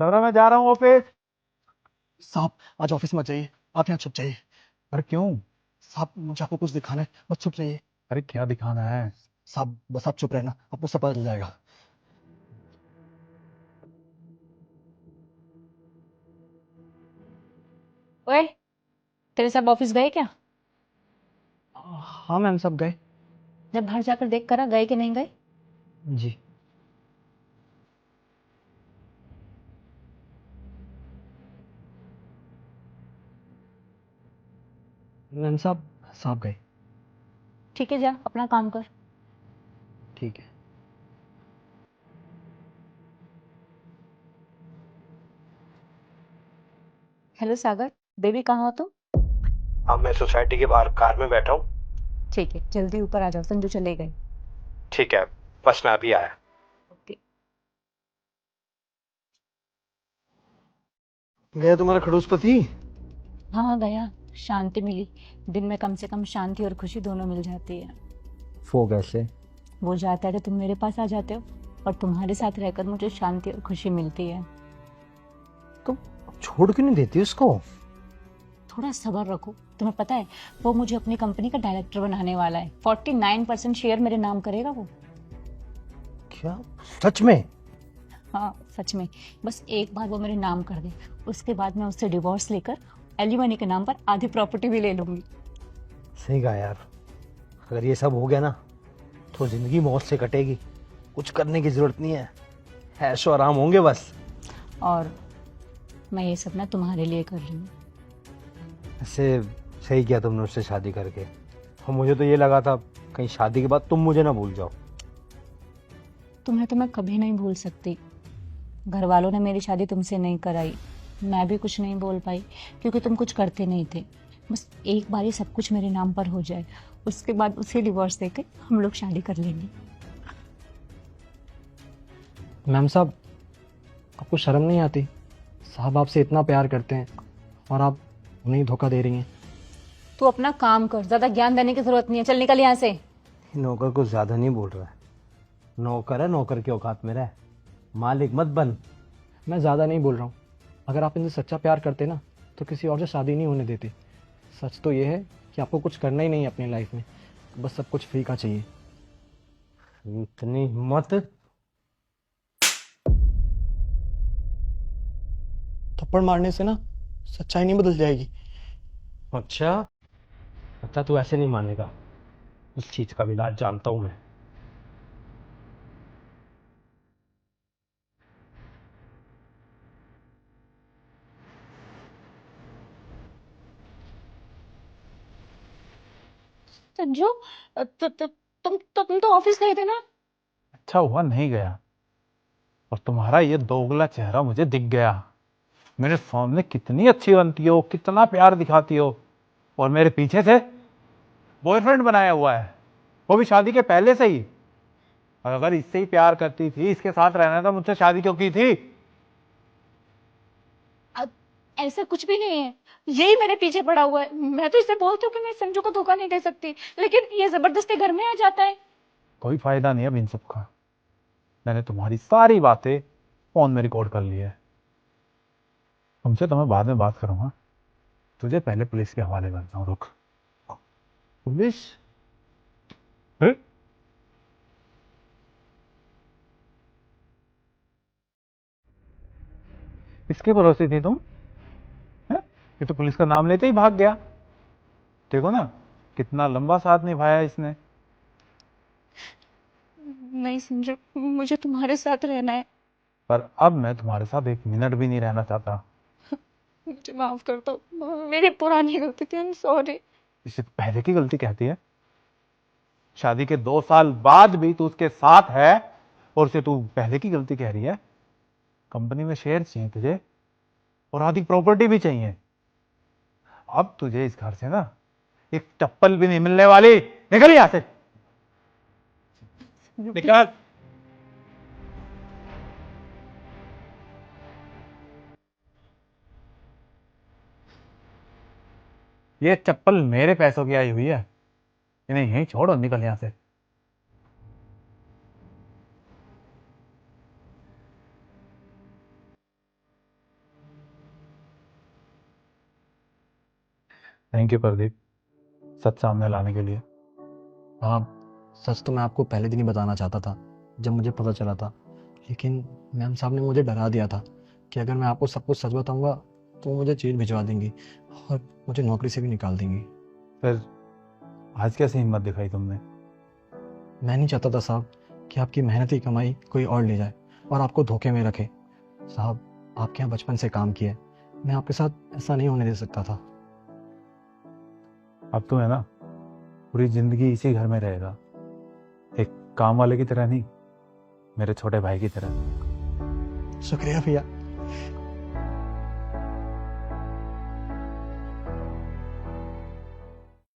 Sir मैं जा रहा हूँ ऑफिस। साहब आज ऑफिस मत जाइए, आप यहाँ छुप जाइए। अरे क्यों? साहब मुझे आपको कुछ दिखाना है, बस छुप जाइए। अरे क्या दिखाना है? साहब बस आप चुप रहना, आपको सब पता चल जाएगा। ओए, तेरे सब ऑफिस गए क्या? हाँ मैम, सब गए। जब बाहर जाकर देख कर आ, गए कि नहीं गए? जी। मैम साहब, साहब गए। ठीक है, जा अपना काम कर। ठीक है। हेलो सागर, बेबी कहाँ हो तुम? अब मैं सोसाइटी के बाहर कार में बैठा हूँ। ठीक है, जल्दी ऊपर आ जाओ, संजू चले गए। ठीक है, बस मैं अभी आया। ओके। गया तुम्हारा खड़ूस पति? हाँ गया, शांति मिली। दिन में कम से कम शांति और खुशी दोनों मिल जाती है। वो कैसे? वो जाता है तो तुम मेरे पास आ जाते हो, और तुम्हारे साथ रहकर मुझे शांति और खुशी मिलती है। तुम छोड़ क्यों नहीं देती उसको? थोड़ा सब्र रखो। तुम्हें पता है, वो मुझे अपनी कंपनी का डायरेक्टर बनाने वाला है। 49% शेयर मेरे नाम करेगा वो। क्या? सच में? हाँ सच में। बस एक बार वो मेरे नाम कर दे, उसके बाद मैं उससे डिवोर्स लेकर एलिमनी के नाम पर आधी प्रॉपर्टी भी ले लूंगी। सही कहा यार। अगर ये सब हो गया ना तो जिंदगी मौज से कटेगी। कुछ करने की जरूरत नहीं है, ऐशो आराम होंगे बस। और मैं ये सब ना तुम्हारे लिए कर रही हूँ। ऐसे सही किया तुमने उससे शादी करके। और मुझे तो ये लगा था कहीं शादी के बाद तुम मुझे ना भूल जाओ। तुम्हें तो मैं कभी नहीं भूल सकती। घर वालों ने मेरी शादी तुमसे नहीं कराई, मैं भी कुछ नहीं बोल पाई, क्योंकि तुम कुछ करते नहीं थे। बस एक बार ये सब कुछ मेरे नाम पर हो जाए, उसके बाद उसे डिवोर्स देकर हम लोग शादी कर लेंगे। मैम साहब, आपको शर्म नहीं आती? साहब आपसे इतना प्यार करते हैं और आप उन्हें धोखा दे रही हैं। तू अपना काम कर, ज्यादा ज्ञान देने की जरूरत नहीं है। चल निकल यहाँ से। नौकर को ज्यादा नहीं बोल रहा है। नौकर है, नौकर की औकात में रह, मालिक मत बन। मैं ज़्यादा नहीं बोल रहा हूँ। अगर आप इनसे सच्चा प्यार करते ना तो किसी और से शादी नहीं होने देती। सच तो ये है कि आपको कुछ करना ही नहीं है अपनी लाइफ में, बस सब कुछ फ्री का चाहिए। इतनी हिम्मत? थप्पड़ मारने से ना सच्चाई नहीं बदल जाएगी। अच्छा, लगता तू ऐसे नहीं मानेगा। इस चीज का भी इलाज जानता हूं मैं। संजू, तुम तो ऑफिस गए थे ना? अच्छा हुआ नहीं गया, और तुम्हारा ये दोगला चेहरा मुझे दिख गया। मेरे सामने कितनी अच्छी बनती हो, कितना प्यार दिखाती हो, और मेरे पीछे से बॉयफ्रेंड बनाया हुआ है, वो भी शादी के पहले से ही। और अगर इससे ही प्यार करती थी, इसके साथ रहना था, मुझसे शादी क्यों की थी? अब ऐसा कुछ भी नहीं है, यही मेरे पीछे पड़ा हुआ है। मैं तो इसे बोलती हूँ कि मैं संजू को धोखा नहीं दे सकती, लेकिन ये जबरदस्ती घर में आ जाता है। कोई फायदा नहीं अब इन सब का। मैंने तुम्हारी सारी बातें फोन में रिकॉर्ड कर ली है। तुमसे तो मैं बाद में बात करूंगा। तुझे पहले पुलिस के हवाले करता हूँ, रुक। पुलिस? हैं? किसके भरोसे थी तुम? हैं? ये तो पुलिस का नाम लेते ही भाग गया। देखो ना, कितना लंबा साथ निभाया इसने। नहीं संजू, मुझे तुम्हारे साथ रहना है। पर अब मैं तुम्हारे साथ एक मिनट भी नहीं रहना चाहता। मुझे माफ कर दो, मेरी पुरानी गलती थी। I am sorry. इसे पहले की गलती कहती है? शादी के 2 साल बाद भी तू उसके साथ है, और उसे तू पहले की गलती कह रही है? कंपनी में शेयर चाहिए तुझे, और आधी प्रॉपर्टी भी चाहिए। अब तुझे इस घर से ना एक चप्पल भी नहीं मिलने वाली। निकल यहां से, निकल। ये चप्पल मेरे पैसों की आई हुई है, इन्हें यहीं छोड़ और निकल यहां से। थैंक यू प्रदीप, सच सामने लाने के लिए। साहब, सच तो मैं आपको पहले दिन ही बताना चाहता था जब मुझे पता चला था, लेकिन मैम साहब ने मुझे डरा दिया था कि अगर मैं आपको सब कुछ सच बताऊंगा तो वो मुझे जेल भिजवा देंगी और मुझे नौकरी से भी निकाल देंगी। फिर आज कैसे हिम्मत दिखाई तुमने? मैं नहीं चाहता था साहब कि आपकी मेहनती कमाई कोई और ले जाए और आपको धोखे में रखे। साहब, आपके यहाँ बचपन से काम किया है, मैं आपके साथ ऐसा नहीं होने दे सकता था। अब तो है ना, पूरी जिंदगी इसी घर में रहेगा, एक काम वाले की तरह नहीं, मेरे छोटे भाई की तरह। शुक्रिया भैया,